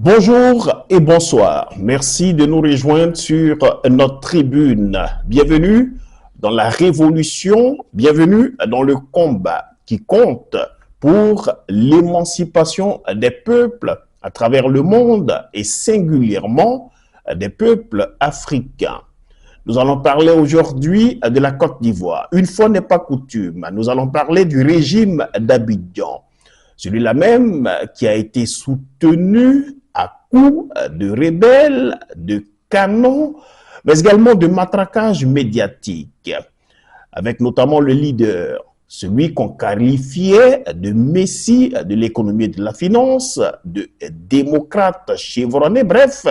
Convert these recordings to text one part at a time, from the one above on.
Bonjour et bonsoir. Merci de nous rejoindre sur notre tribune. Bienvenue dans la révolution, bienvenue dans le combat qui compte pour l'émancipation des peuples à travers le monde et singulièrement des peuples africains. Nous allons parler aujourd'hui de la Côte d'Ivoire. Une fois n'est pas coutume, nous allons parler du régime d'Abidjan. Celui-là même qui a été soutenu à coups de rebelles, de canons, mais également de matraquage médiatique, avec notamment le leader, celui qu'on qualifiait de messie de l'économie et de la finance, de démocrate chevronné, bref,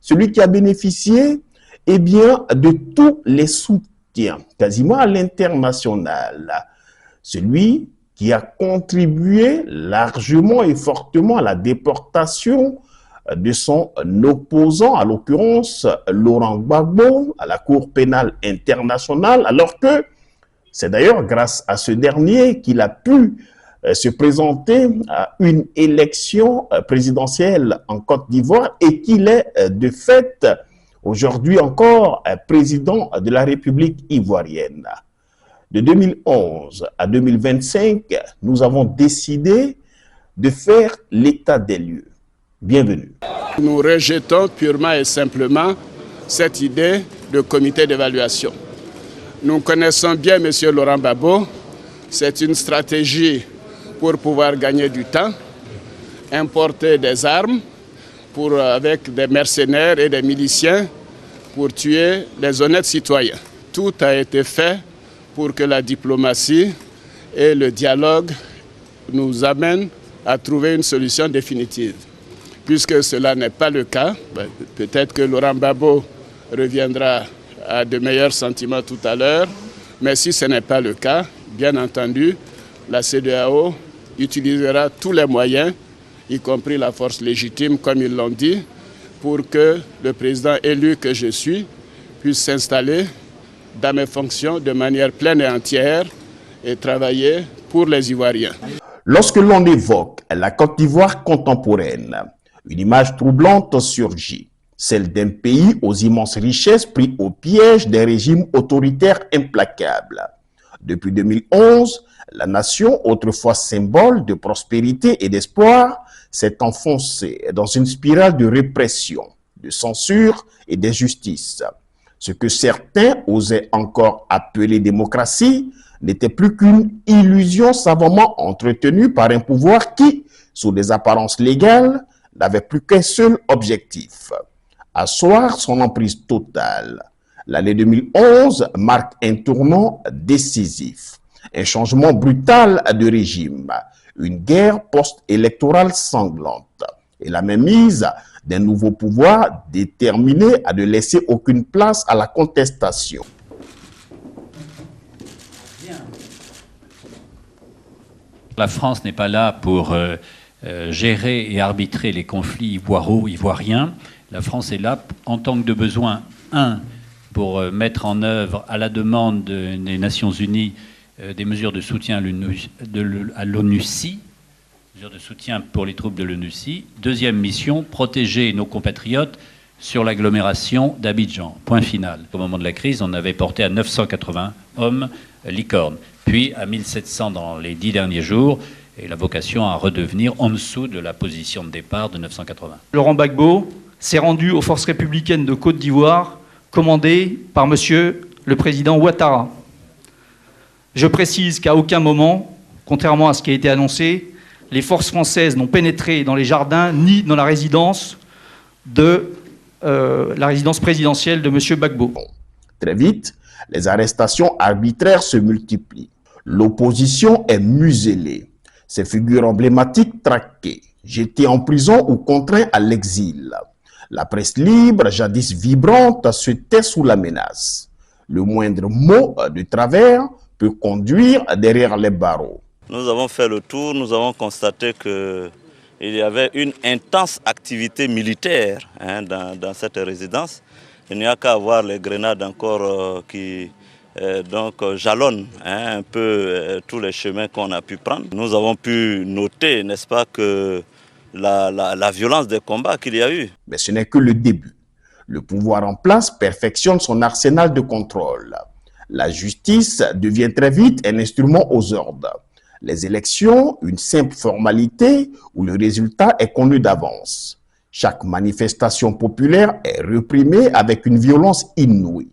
celui qui a bénéficié de tous les soutiens, quasiment à l'international, celui qui a contribué largement et fortement à la déportation de son opposant, à l'occurrence Laurent Gbagbo, à la Cour pénale internationale, alors que c'est d'ailleurs grâce à ce dernier qu'il a pu se présenter à une élection présidentielle en Côte d'Ivoire et qu'il est de fait aujourd'hui encore président de la République ivoirienne. De 2011 à 2025, nous avons décidé de faire l'état des lieux. Bienvenue. Nous rejetons purement et simplement cette idée de comité d'évaluation. Nous connaissons bien M. Laurent Gbagbo. C'est une stratégie pour pouvoir gagner du temps, importer des armes avec des mercenaires et des miliciens pour tuer des honnêtes citoyens. Tout a été fait pour que la diplomatie et le dialogue nous amènent à trouver une solution définitive. Puisque cela n'est pas le cas, peut-être que Laurent Gbagbo reviendra à de meilleurs sentiments tout à l'heure, mais si ce n'est pas le cas, bien entendu, la CEDEAO utilisera tous les moyens, y compris la force légitime, comme ils l'ont dit, pour que le président élu que je suis puisse s'installer dans mes fonctions de manière pleine et entière et travailler pour les Ivoiriens. Lorsque l'on évoque la Côte d'Ivoire contemporaine, une image troublante surgit, celle d'un pays aux immenses richesses pris au piège des régimes autoritaires implacables. Depuis 2011, la nation, autrefois symbole de prospérité et d'espoir, s'est enfoncée dans une spirale de répression, de censure et d'injustice. Ce que certains osaient encore appeler démocratie n'était plus qu'une illusion savamment entretenue par un pouvoir qui, sous des apparences légales, n'avait plus qu'un seul objectif, asseoir son emprise totale. L'année 2011 marque un tournant décisif, un changement brutal de régime, une guerre post-électorale sanglante et la mainmise d'un nouveau pouvoir déterminé à ne laisser aucune place à la contestation. La France n'est pas là pour gérer et arbitrer les conflits ivoiriens. La France est là en tant que de besoin, pour mettre en œuvre à la demande des Nations Unies des mesures de soutien à l'ONUCI, mesures de soutien pour les troupes de l'ONUCI. Deuxième mission, protéger nos compatriotes sur l'agglomération d'Abidjan. Point final. Au moment de la crise, on avait porté à 980 hommes licornes, puis à 1700 dans les 10 derniers jours, et la vocation à redevenir en dessous de la position de départ de 980. Laurent Gbagbo s'est rendu aux forces républicaines de Côte d'Ivoire, commandées par monsieur le président Ouattara. Je précise qu'à aucun moment, contrairement à ce qui a été annoncé, les forces françaises n'ont pénétré dans les jardins ni dans la résidence présidentielle de M. Gbagbo. Très vite, les arrestations arbitraires se multiplient. L'opposition est muselée. Ces figures emblématiques traquées, jetées en prison ou contraintes à l'exil. La presse libre, jadis vibrante, se tait sous la menace. Le moindre mot de travers peut conduire derrière les barreaux. Nous avons fait le tour, nous avons constaté qu'il y avait une intense activité militaire dans cette résidence. Il n'y a qu'à voir les grenades encore qui jalonnent un peu tous les chemins qu'on a pu prendre. Nous avons pu noter, n'est-ce pas, que la violence des combats qu'il y a eu. Mais ce n'est que le début. Le pouvoir en place perfectionne son arsenal de contrôle. La justice devient très vite un instrument aux ordres. Les élections, une simple formalité où le résultat est connu d'avance. Chaque manifestation populaire est réprimée avec une violence inouïe.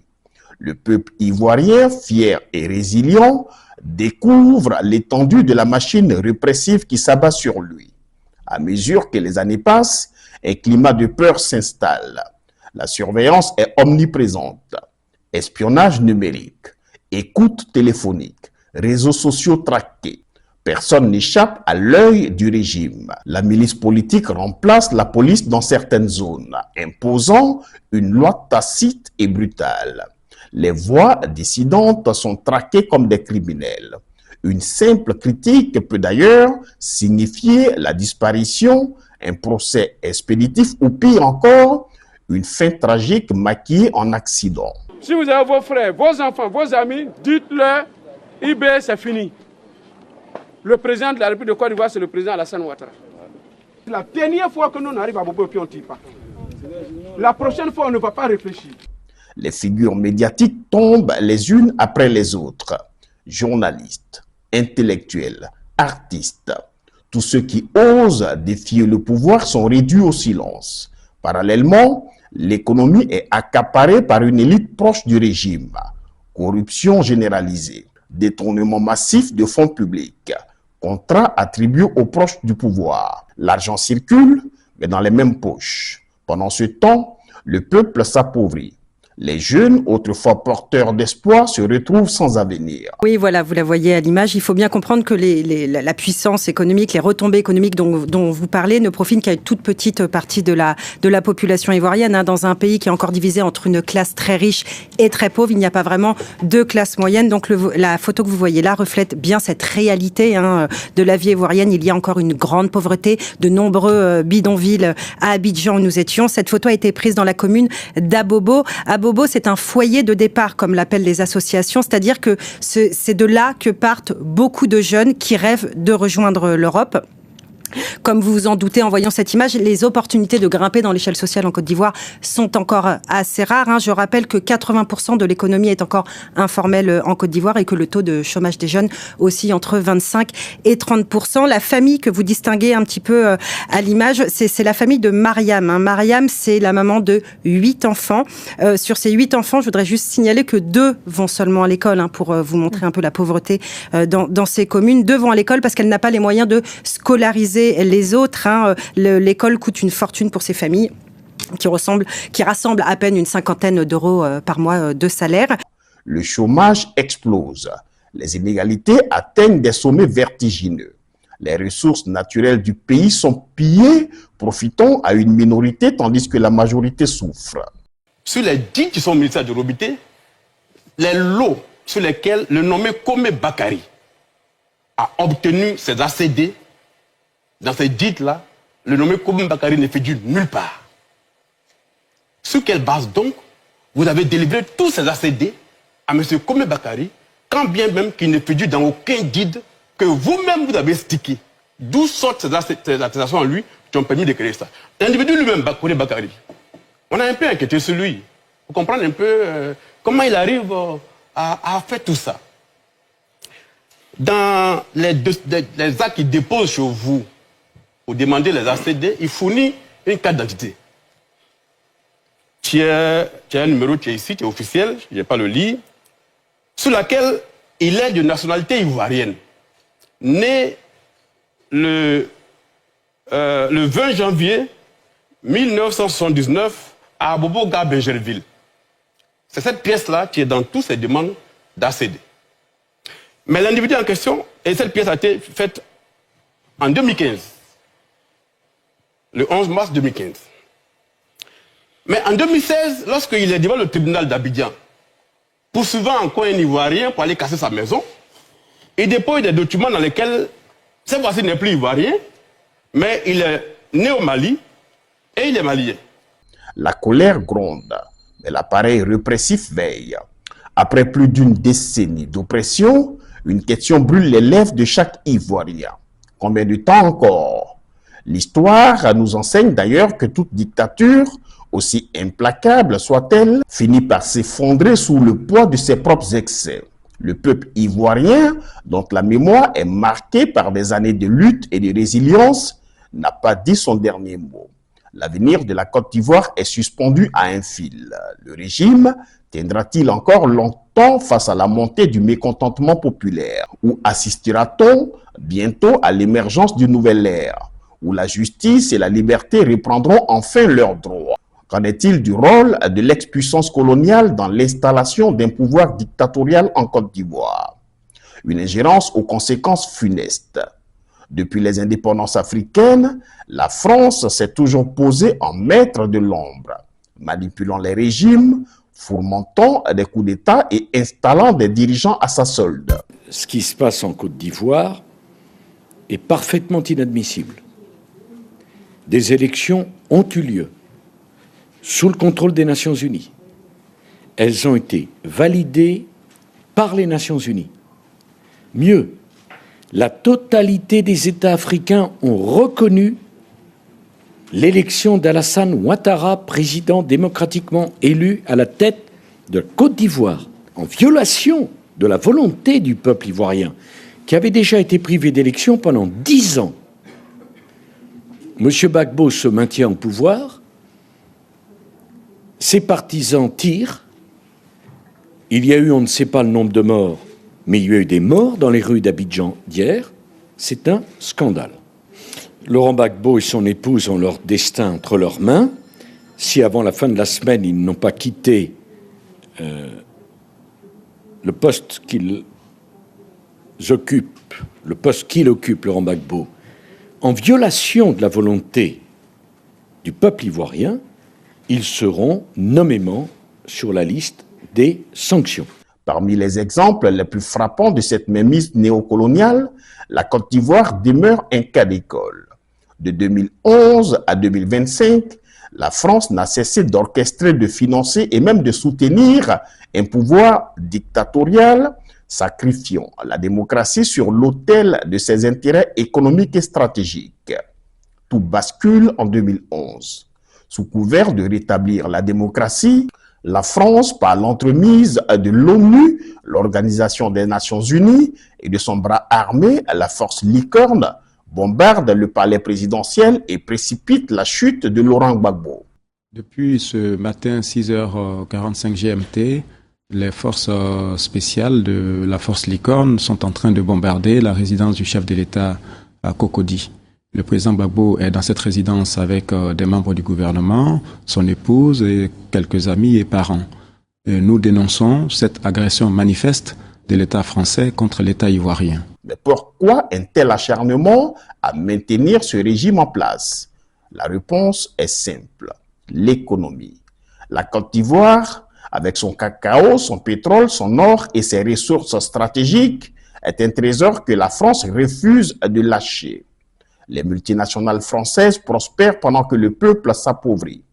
Le peuple ivoirien, fier et résilient, découvre l'étendue de la machine répressive qui s'abat sur lui. À mesure que les années passent, un climat de peur s'installe. La surveillance est omniprésente. Espionnage numérique, écoute téléphonique, réseaux sociaux traqués. Personne n'échappe à l'œil du régime. La milice politique remplace la police dans certaines zones, imposant une loi tacite et brutale. Les voix dissidentes sont traquées comme des criminels. Une simple critique peut d'ailleurs signifier la disparition, un procès expéditif ou pire encore, une fin tragique maquillée en accident. Si vous avez vos frères, vos enfants, vos amis, dites-leur, IB c'est fini. Le président de la République de Côte d'Ivoire, c'est le président Alassane Ouattara. C'est la dernière fois que nous on arrive à Bobo et puis on ne tire pas. La prochaine fois, on ne va pas réfléchir. Les figures médiatiques tombent les unes après les autres. Journalistes, intellectuels, artistes. Tous ceux qui osent défier le pouvoir sont réduits au silence. Parallèlement, l'économie est accaparée par une élite proche du régime. Corruption généralisée, détournement massif de fonds publics, contrats attribués aux proches du pouvoir. L'argent circule, mais dans les mêmes poches. Pendant ce temps, le peuple s'appauvrit. Les jeunes, autrefois porteurs d'espoir, se retrouvent sans avenir. Oui, voilà, vous la voyez à l'image. Il faut bien comprendre que la puissance économique, les retombées économiques dont vous parlez ne profitent qu'à une toute petite partie de la population ivoirienne. Hein. Dans un pays qui est encore divisé entre une classe très riche et très pauvre, il n'y a pas vraiment de classe moyenne. Donc la photo que vous voyez là reflète bien cette réalité de la vie ivoirienne. Il y a encore une grande pauvreté, de nombreux bidonvilles à Abidjan où nous étions. Cette photo a été prise dans la commune d'Abobo. Abobo, c'est un foyer de départ, comme l'appellent les associations, c'est-à-dire que c'est de là que partent beaucoup de jeunes qui rêvent de rejoindre l'Europe. Comme vous vous en doutez en voyant cette image, les opportunités de grimper dans l'échelle sociale en Côte d'Ivoire sont encore assez rares. Hein. Je rappelle que 80% de l'économie est encore informelle en Côte d'Ivoire et que le taux de chômage des jeunes oscille entre 25 et 30%. La famille que vous distinguez un petit peu à l'image, c'est la famille de Mariam. Hein. Mariam, c'est la maman de 8 enfants. Sur ces 8 enfants, je voudrais juste signaler que 2 vont seulement à l'école, hein, pour vous montrer un peu la pauvreté dans ces communes. 2 vont à l'école parce qu'elle n'a pas les moyens de scolariser les autres. Hein. L'école coûte une fortune pour ces familles qui rassemblent à peine une 50aine d'euros par mois de salaire. Le chômage explose. Les inégalités atteignent des sommets vertigineux. Les ressources naturelles du pays sont pillées, profitant à une minorité tandis que la majorité souffre. Sur les 10 qui sont ministères de Robité, les lots sur lesquels le nommé Kome Bakari a obtenu ses ACD, dans ces dites-là, le nommé Kome Bakari ne figure nulle part. Sur quelle base donc vous avez délivré tous ces ACD à M. Kome Bakari, quand bien même qu'il ne figure dans aucun guide que vous-même vous avez stické? D'où sortent ces attestations en lui qui ont permis de créer ça? L'individu lui-même, Kome Bakari, on a un peu inquiété sur lui, pour comprendre un peu comment il arrive à faire tout ça. Dans les actes qu'il dépose chez vous, pour demander les ACD, il fournit une carte d'identité. Tu as un numéro qui est ici, qui est officiel, je ne vais pas le lire, sur laquelle il est de nationalité ivoirienne. Né le 20 janvier 1979 à Abobo-Gare-Bergerville. C'est cette pièce-là qui est dans toutes ces demandes d'ACD. Mais l'individu en question, et cette pièce a été faite en 2015. Le 11 mars 2015. Mais en 2016, lorsqu'il est devant le tribunal d'Abidjan, poursuivant encore un Ivoirien pour aller casser sa maison, il dépose des documents dans lesquels, cette fois-ci, il n'est plus Ivoirien, mais il est né au Mali et il est malien. La colère gronde, mais l'appareil répressif veille. Après plus d'une décennie d'oppression, une question brûle les lèvres de chaque Ivoirien. Combien de temps encore? L'histoire nous enseigne d'ailleurs que toute dictature, aussi implacable soit-elle, finit par s'effondrer sous le poids de ses propres excès. Le peuple ivoirien, dont la mémoire est marquée par des années de lutte et de résilience, n'a pas dit son dernier mot. L'avenir de la Côte d'Ivoire est suspendu à un fil. Le régime tiendra-t-il encore longtemps face à la montée du mécontentement populaire? Ou assistera-t-on bientôt à l'émergence d'une nouvelle ère, où la justice et la liberté reprendront enfin leurs droits? Qu'en est-il du rôle de l'ex-puissance coloniale dans l'installation d'un pouvoir dictatorial en Côte d'Ivoire? Une ingérence aux conséquences funestes. Depuis les indépendances africaines, la France s'est toujours posée en maître de l'ombre, manipulant les régimes, fourmentant des coups d'État et installant des dirigeants à sa solde. Ce qui se passe en Côte d'Ivoire est parfaitement inadmissible. Des élections ont eu lieu sous le contrôle des Nations Unies. Elles ont été validées par les Nations Unies. Mieux, la totalité des États africains ont reconnu l'élection d'Alassane Ouattara, président démocratiquement élu à la tête de Côte d'Ivoire, en violation de la volonté du peuple ivoirien, qui avait déjà été privé d'élection pendant 10 ans. M. Gbagbo se maintient au pouvoir, ses partisans tirent, il y a eu, on ne sait pas le nombre de morts, mais il y a eu des morts dans les rues d'Abidjan d'hier, c'est un scandale. Laurent Gbagbo et son épouse ont leur destin entre leurs mains. Si avant la fin de la semaine, ils n'ont pas quitté le poste qu'il occupe, Laurent Gbagbo, en violation de la volonté du peuple ivoirien, ils seront nommément sur la liste des sanctions. Parmi les exemples les plus frappants de cette mainmise néocoloniale, la Côte d'Ivoire demeure un cas d'école. De 2011 à 2025, la France n'a cessé d'orchestrer, de financer et même de soutenir un pouvoir dictatorial, sacrifiant la démocratie sur l'autel de ses intérêts économiques et stratégiques. Tout bascule en 2011. Sous couvert de rétablir la démocratie, la France, par l'entremise de l'ONU, l'Organisation des Nations Unies, et de son bras armé, la force Licorne, bombarde le palais présidentiel et précipite la chute de Laurent Gbagbo. Depuis ce matin, 6h45 GMT, les forces spéciales de la force Licorne sont en train de bombarder la résidence du chef de l'État à Cocody. Le président Gbagbo est dans cette résidence avec des membres du gouvernement, son épouse et quelques amis et parents. Et nous dénonçons cette agression manifeste de l'État français contre l'État ivoirien. Mais pourquoi un tel acharnement à maintenir ce régime en place? La réponse est simple, l'économie. La Côte d'Ivoire, avec son cacao, son pétrole, son or et ses ressources stratégiques, est un trésor que la France refuse de lâcher. Les multinationales françaises prospèrent pendant que le peuple s'appauvrit.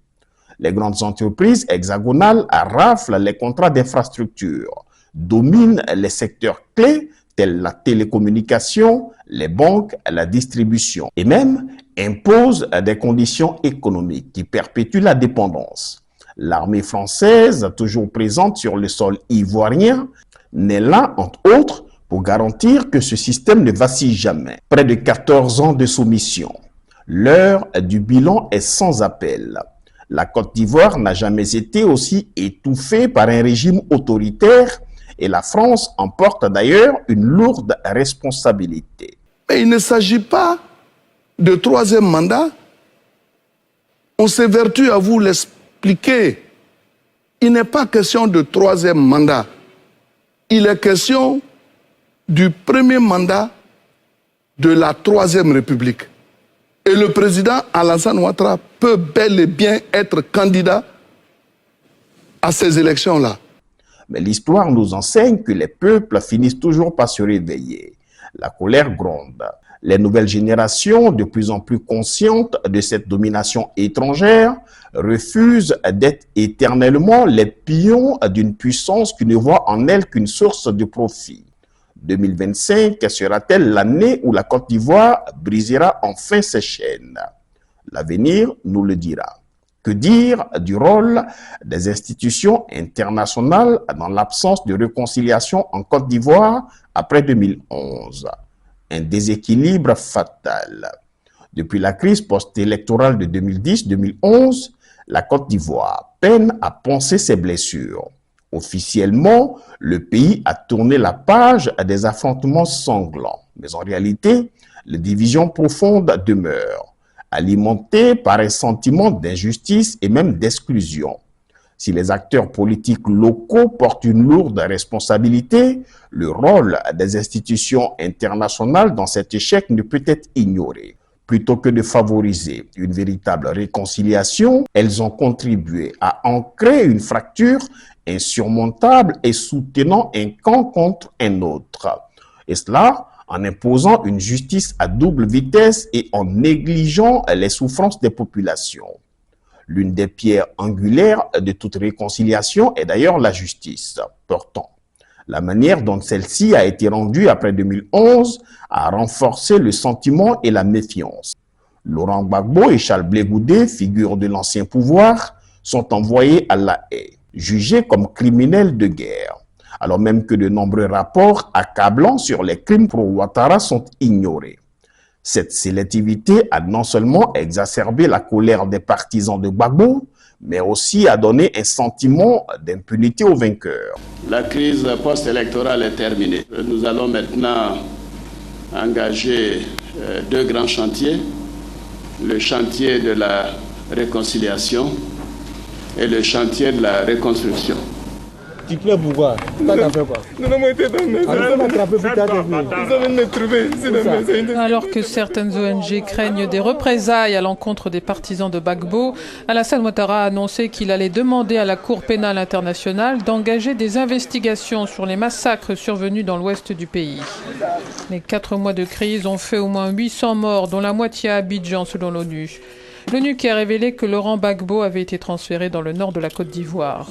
Les grandes entreprises hexagonales raflent les contrats d'infrastructure, dominent les secteurs clés tels la télécommunication, les banques, la distribution, et même imposent des conditions économiques qui perpétuent la dépendance. L'armée française, toujours présente sur le sol ivoirien, n'est là, entre autres, pour garantir que ce système ne vacille jamais. Près de 14 ans de soumission. L'heure du bilan est sans appel. La Côte d'Ivoire n'a jamais été aussi étouffée par un régime autoritaire et la France en porte d'ailleurs une lourde responsabilité. Mais il ne s'agit pas de troisième mandat. On s'évertue à vous l'expliquer. Il n'est pas question de troisième mandat. Il est question du premier mandat de la Troisième République. Et le président Alassane Ouattara peut bel et bien être candidat à ces élections-là. Mais l'histoire nous enseigne que les peuples finissent toujours par se réveiller. La colère gronde. Les nouvelles générations, de plus en plus conscientes de cette domination étrangère, refusent d'être éternellement les pions d'une puissance qui ne voit en elle qu'une source de profit. 2025 sera-t-elle l'année où la Côte d'Ivoire brisera enfin ses chaînes? L'avenir nous le dira. Que dire du rôle des institutions internationales dans l'absence de réconciliation en Côte d'Ivoire après 2011? Un déséquilibre fatal. Depuis la crise post-électorale de 2010-2011, la Côte d'Ivoire peine à panser ses blessures. Officiellement, le pays a tourné la page à des affrontements sanglants. Mais en réalité, les divisions profondes demeurent, alimentées par un sentiment d'injustice et même d'exclusion. Si les acteurs politiques locaux portent une lourde responsabilité, le rôle des institutions internationales dans cet échec ne peut être ignoré. Plutôt que de favoriser une véritable réconciliation, elles ont contribué à ancrer une fracture insurmontable et soutenant un camp contre un autre. Et cela en imposant une justice à double vitesse et en négligeant les souffrances des populations. L'une des pierres angulaires de toute réconciliation est d'ailleurs la justice. Pourtant, la manière dont celle-ci a été rendue après 2011 a renforcé le sentiment et la méfiance. Laurent Gbagbo et Charles Blé Goudé, figures de l'ancien pouvoir, sont envoyés à La Haye, jugés comme criminels de guerre, alors même que de nombreux rapports accablants sur les crimes pro-Ouattara sont ignorés. Cette sélectivité a non seulement exacerbé la colère des partisans de Gbagbo, mais aussi a donné un sentiment d'impunité aux vainqueurs. La crise post-électorale est terminée. Nous allons maintenant engager deux grands chantiers. Le chantier de la réconciliation et le chantier de la reconstruction. Tu plais pourquoi? Nous avons été dans les Alors que certaines ONG craignent des représailles à l'encontre des partisans de Gbagbo, Alassane Ouattara a annoncé qu'il allait demander à la Cour pénale internationale d'engager des investigations sur les massacres survenus dans l'ouest du pays. Les 4 mois de crise ont fait au moins 800 morts, dont la moitié à Abidjan selon l'ONU. L'ONU qui a révélé que Laurent Gbagbo avait été transféré dans le nord de la Côte d'Ivoire.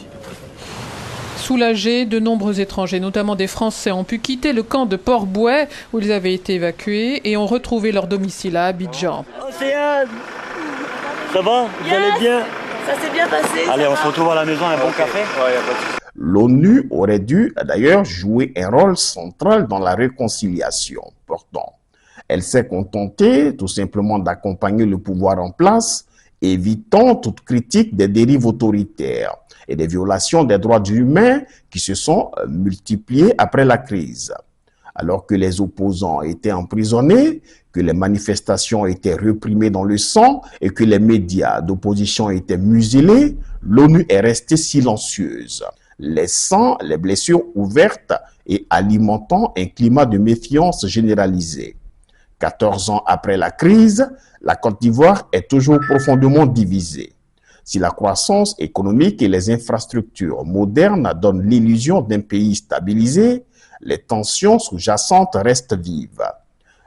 Soulagés, de nombreux étrangers, notamment des Français, ont pu quitter le camp de Port-Bouet où ils avaient été évacués et ont retrouvé leur domicile à Abidjan. Océane, ça va? Vous allez bien? Ça s'est bien passé. Allez, on se retrouve à la maison, un bon café. L'ONU aurait dû d'ailleurs jouer un rôle central dans la réconciliation. Pourtant, elle s'est contentée tout simplement d'accompagner le pouvoir en place, évitant toute critique des dérives autoritaires et des violations des droits humains qui se sont multipliées après la crise. Alors que les opposants étaient emprisonnés, que les manifestations étaient réprimées dans le sang et que les médias d'opposition étaient muselés, l'ONU est restée silencieuse, laissant les blessures ouvertes et alimentant un climat de méfiance généralisé. 14 ans après la crise, la Côte d'Ivoire est toujours profondément divisée. Si la croissance économique et les infrastructures modernes donnent l'illusion d'un pays stabilisé, les tensions sous-jacentes restent vives.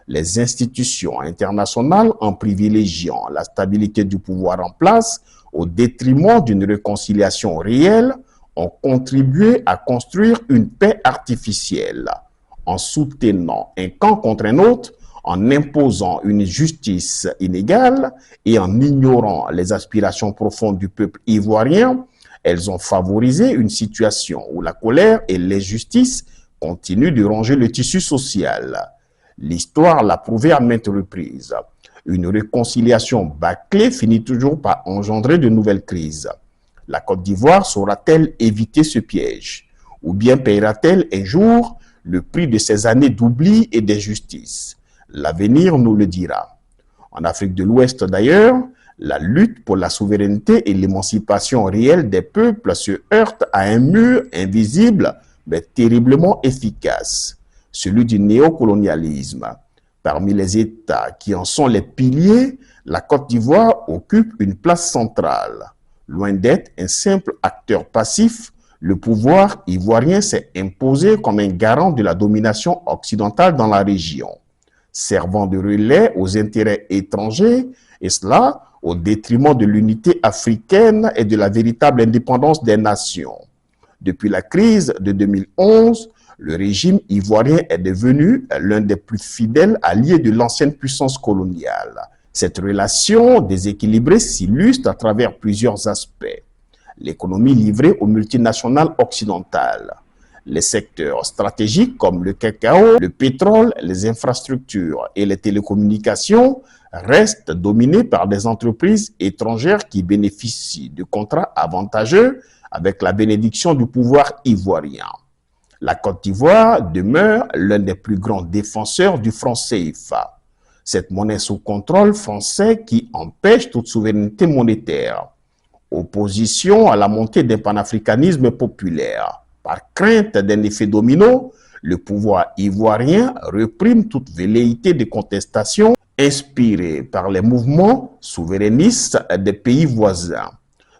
Les institutions internationales, en privilégiant la stabilité du pouvoir en place au détriment d'une réconciliation réelle, ont contribué à construire une paix artificielle, en soutenant un camp contre un autre, en imposant une justice inégale et en ignorant les aspirations profondes du peuple ivoirien. Elles ont favorisé une situation où la colère et l'injustice continuent de ronger le tissu social. L'histoire l'a prouvé à maintes reprises. Une réconciliation bâclée finit toujours par engendrer de nouvelles crises. La Côte d'Ivoire saura-t-elle éviter ce piège? Ou bien paiera-t-elle un jour le prix de ces années d'oubli et d'injustice? L'avenir nous le dira. En Afrique de l'Ouest d'ailleurs, la lutte pour la souveraineté et l'émancipation réelle des peuples se heurte à un mur invisible mais terriblement efficace, celui du néocolonialisme. Parmi les États qui en sont les piliers, la Côte d'Ivoire occupe une place centrale. Loin d'être un simple acteur passif, le pouvoir ivoirien s'est imposé comme un garant de la domination occidentale dans la région, servant de relais aux intérêts étrangers, et cela au détriment de l'unité africaine et de la véritable indépendance des nations. Depuis la crise de 2011, le régime ivoirien est devenu l'un des plus fidèles alliés de l'ancienne puissance coloniale. Cette relation déséquilibrée s'illustre à travers plusieurs aspects. L'économie livrée aux multinationales occidentales, les secteurs stratégiques comme le cacao, le pétrole, les infrastructures et les télécommunications restent dominés par des entreprises étrangères qui bénéficient de contrats avantageux avec la bénédiction du pouvoir ivoirien. La Côte d'Ivoire demeure l'un des plus grands défenseurs du franc CFA. Cette monnaie sous contrôle français qui empêche toute souveraineté monétaire. Opposition à la montée d'un panafricanisme populaire. Par crainte d'un effet domino, le pouvoir ivoirien réprime toute velléité de contestation inspirée par les mouvements souverainistes des pays voisins.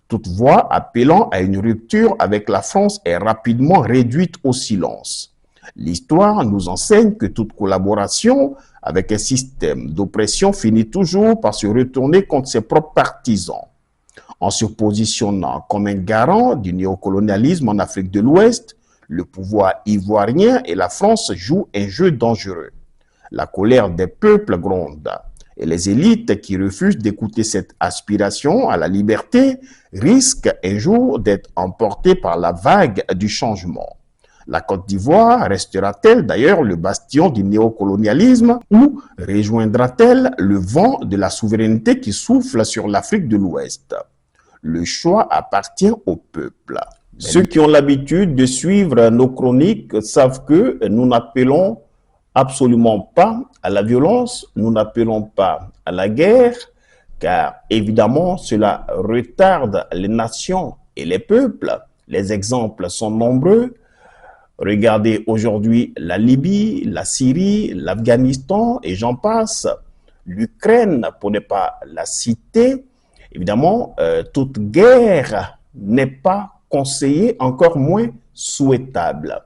Toute voix appelant à une rupture avec la France est rapidement réduite au silence. L'histoire nous enseigne que toute collaboration avec un système d'oppression finit toujours par se retourner contre ses propres partisans. En se positionnant comme un garant du néocolonialisme en Afrique de l'Ouest, le pouvoir ivoirien et la France jouent un jeu dangereux. La colère des peuples gronde et les élites qui refusent d'écouter cette aspiration à la liberté risquent un jour d'être emportées par la vague du changement. La Côte d'Ivoire restera-t-elle d'ailleurs le bastion du néocolonialisme ou rejoindra-t-elle le vent de la souveraineté qui souffle sur l'Afrique de l'Ouest? Le choix appartient au peuple. Ceux qui ont l'habitude de suivre nos chroniques savent que nous n'appelons absolument pas à la violence, nous n'appelons pas à la guerre, car évidemment cela retarde les nations et les peuples. Les exemples sont nombreux. Regardez aujourd'hui la Libye, la Syrie, l'Afghanistan et j'en passe. L'Ukraine, pour ne pas la citer. Évidemment, toute guerre n'est pas conseillée, encore moins souhaitable.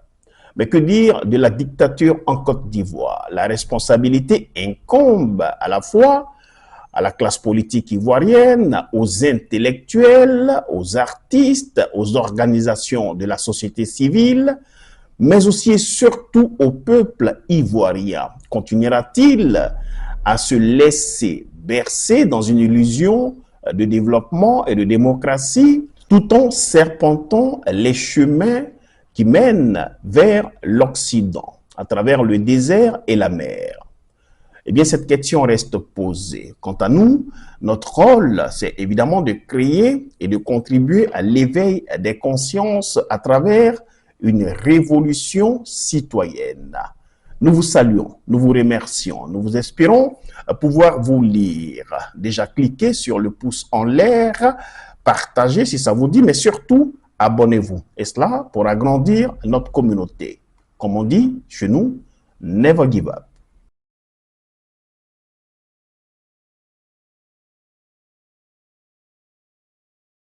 Mais que dire de la dictature en Côte d'Ivoire? La responsabilité incombe à la fois à la classe politique ivoirienne, aux intellectuels, aux artistes, aux organisations de la société civile, mais aussi et surtout au peuple ivoirien. Continuera-t-il à se laisser bercer dans une illusion de développement et de démocratie, tout en serpentant les chemins qui mènent vers l'Occident, à travers le désert et la mer? Eh bien, cette question reste posée. Quant à nous, notre rôle, c'est évidemment de créer et de contribuer à l'éveil des consciences à travers une révolution citoyenne. Nous vous saluons, nous vous remercions, nous vous espérons pouvoir vous lire. Déjà, cliquez sur le pouce en l'air, partagez si ça vous dit, mais surtout, abonnez-vous. Et cela pour agrandir notre communauté. Comme on dit chez nous, never give up.